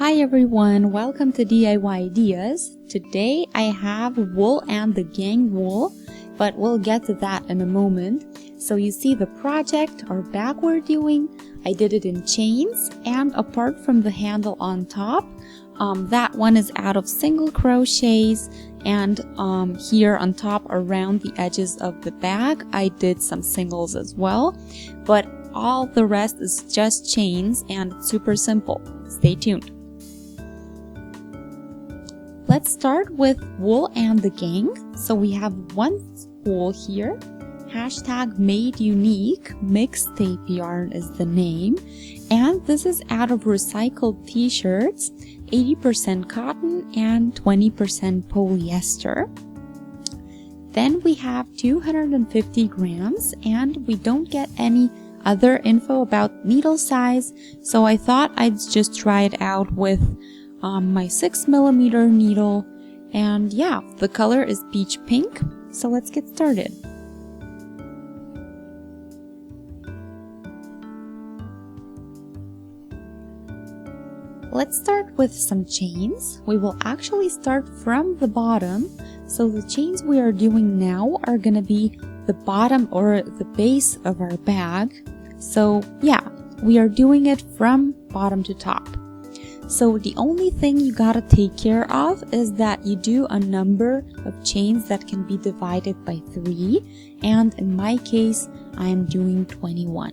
Hi everyone, welcome to DIY Ideas. Today I have wool and the gang wool, but we'll get to that in a moment. So you see the project or bag we're doing, I did it in chains, and apart from the handle on top, that one is out of single crochets, and here on top around the edges of the bag I did some singles as well, but all the rest is just chains and it's super simple. Stay tuned. Let's start with wool and the gang. So we have one spool here, #made unique, mixtape yarn is the name, and this is out of recycled t-shirts, 80% cotton and 20% polyester. Then we have 250 grams, and we don't get any other info about needle size, so I thought I'd just try it out with my 6mm needle, and yeah, the color is peach pink. So let's get started. Let's start with some chains. We will actually start from the bottom, so the chains we are doing now are gonna be the bottom or the base of our bag. So yeah, we are doing it from bottom to top. So the only thing you gotta take care of is that you do a number of chains that can be divided by 3, and in my case I am doing 21.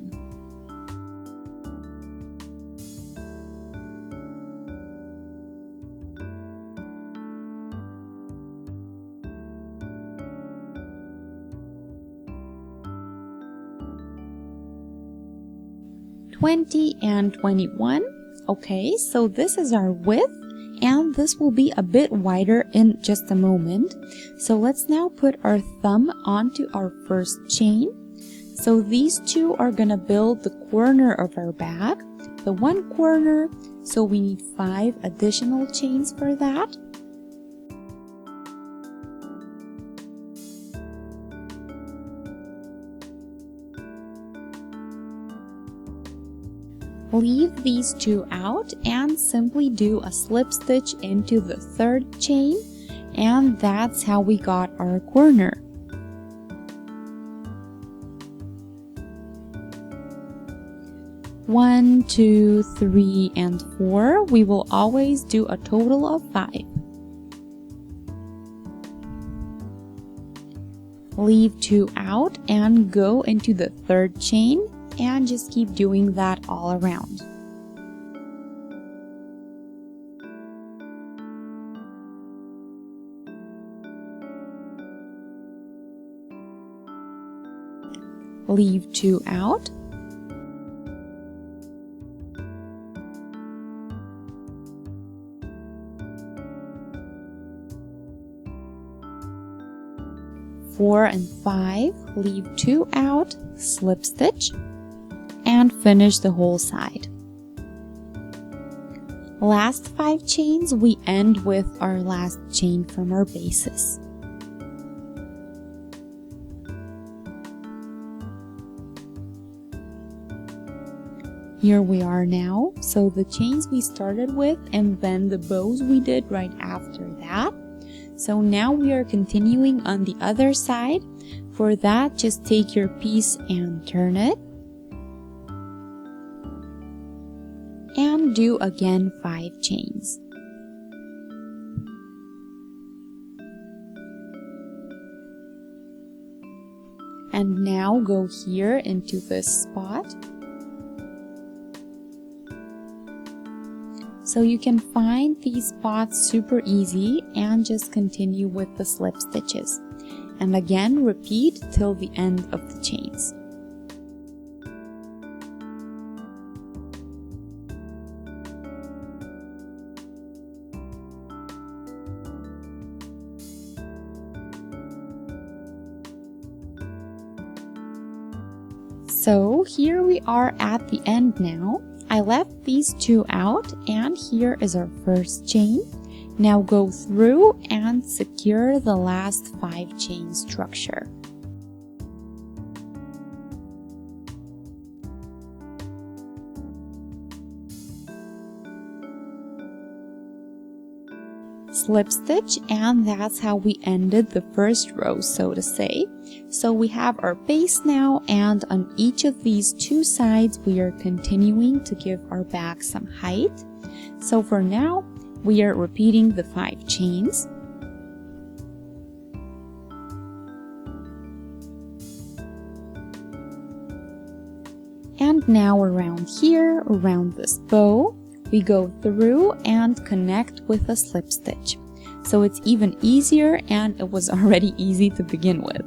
And 21. Okay, so this is our width, and this will be a bit wider in just a moment. So let's now put our thumb onto our first chain. So these two are gonna build the corner of our bag, the one corner, so we need 5 additional chains for that. Leave these two out and simply do a slip stitch into the third chain, and that's how we got our corner. One, 2, 3, and 4. We will always do a total of 5. Leave 2 out and go into the third chain, and just keep doing that all around. Leave 2 out. Four and 5, leave 2 out, slip stitch, and finish the whole side. Last 5 chains, we end with our last chain from our bases. Here we are now, so the chains we started with and then the bows we did right after that. So now we are continuing on the other side. For that, just take your piece and turn it. And do again 5 chains. And now go here into this spot. So you can find these spots super easy and just continue with the slip stitches. And again, repeat till the end of the chains. So here we are at the end now. I left these 2 out, and here is our first chain. Now go through and secure the last 5 chain structure. slip stitch, and that's how we ended the first row, so to say. So we have our base now, and on each of these two sides we are continuing to give our bag some height. So for now we are repeating the 5 chains. And now around here, around this bow, we go through and connect with a slip stitch. So it's even easier, and it was already easy to begin with.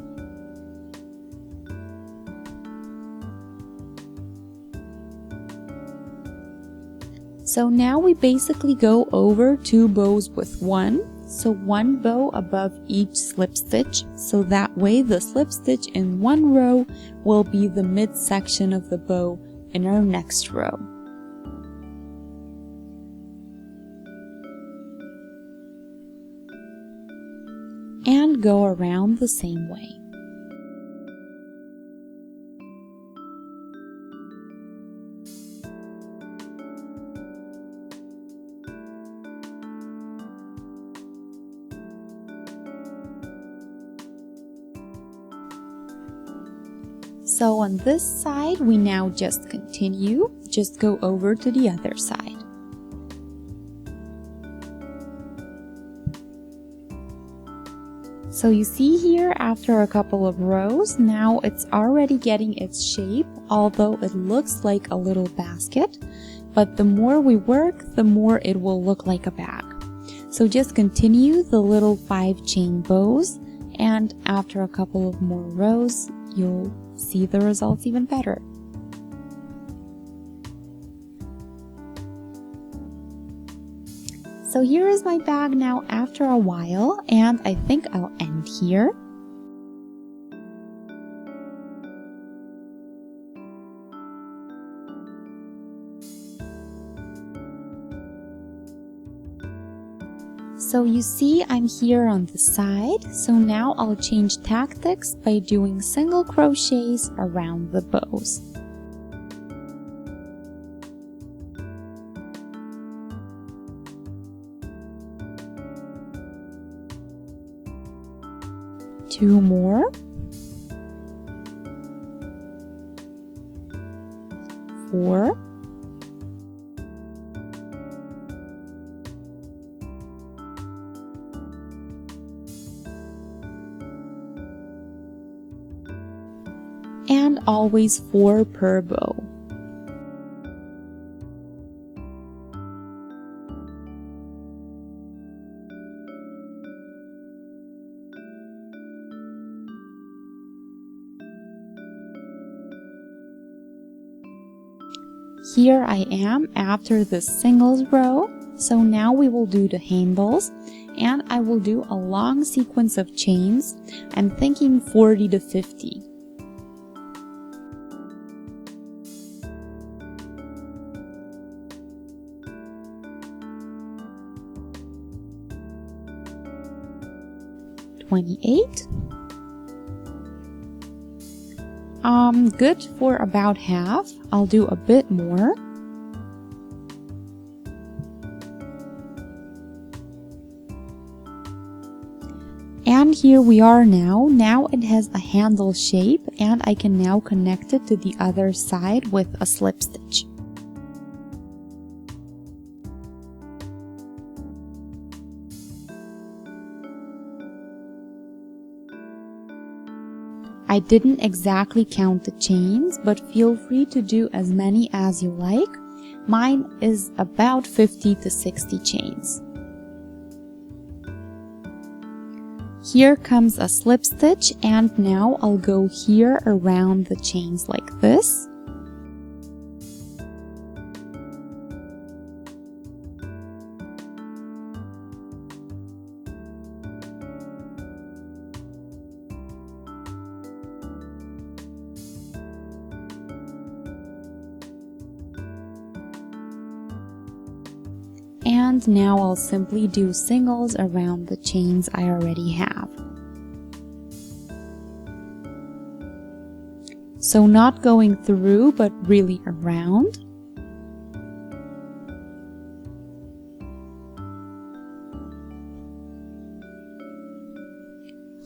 So now we basically go over 2 bows with 1. So 1 bow above each slip stitch, so that way the slip stitch in one row will be the midsection of the bow in our next row. And go around the same way. So on this side, we now just continue, just go over to the other side. So you see here, after a couple of rows, now it's already getting its shape, although it looks like a little basket. But the more we work, the more it will look like a bag. So just continue the little 5 chain bows, and after a couple of more rows, you'll see the results even better. So here is my bag now after a while, and I think I'll end here. So you see I'm here on the side, so now I'll change tactics by doing single crochets around the bows. Two more. 4. And always 4 per bow. Here I am after the singles row, so now we will do the handles, and I will do a long sequence of chains. I'm thinking 40 to 50. Good for about half. I'll do a bit more. And here we are now. Now it has a handle shape, and I can now connect it to the other side with a slip stitch. I didn't exactly count the chains, but feel free to do as many as you like. Mine is about 50 to 60 chains. Here comes a slip stitch, and now I'll go here around the chains like this. And now I'll simply do singles around the chains I already have. So not going through, but really around.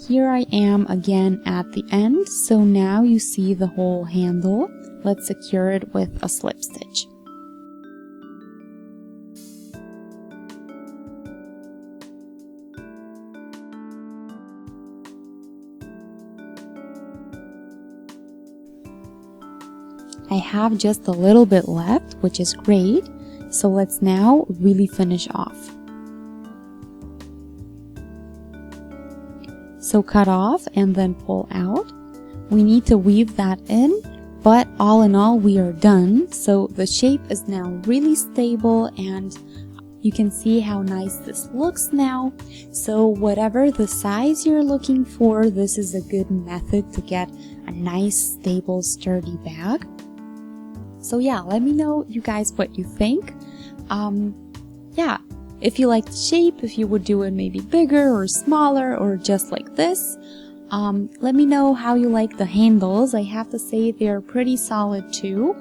here I am again at the end. So now you see the whole handle. Let's secure it with a slip stitch. I have just a little bit left, which is great. So let's now really finish off. So cut off and then pull out. We need to weave that in, but all in all we are done. So the shape is now really stable and you can see how nice this looks now. So whatever the size you're looking for, this is a good method to get a nice, stable, sturdy bag. So yeah, let me know, you guys, what you think. Yeah, if you like the shape, if you would do it maybe bigger or smaller or just like this. Let me know how you like the handles. I have to say they're pretty solid too.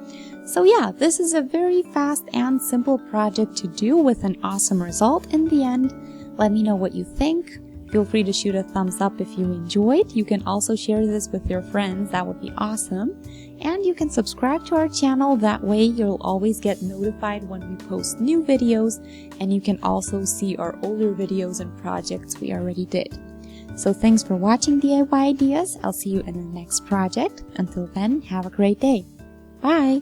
So yeah, this is a very fast and simple project to do with an awesome result in the end. Let me know what you think. Feel free to shoot a thumbs up if you enjoyed. You can also share this with your friends. That would be awesome. And you can subscribe to our channel. That way you'll always get notified when we post new videos. And you can also see our older videos and projects we already did. So thanks for watching DIY Ideas. I'll see you in the next project. Until then, have a great day. Bye!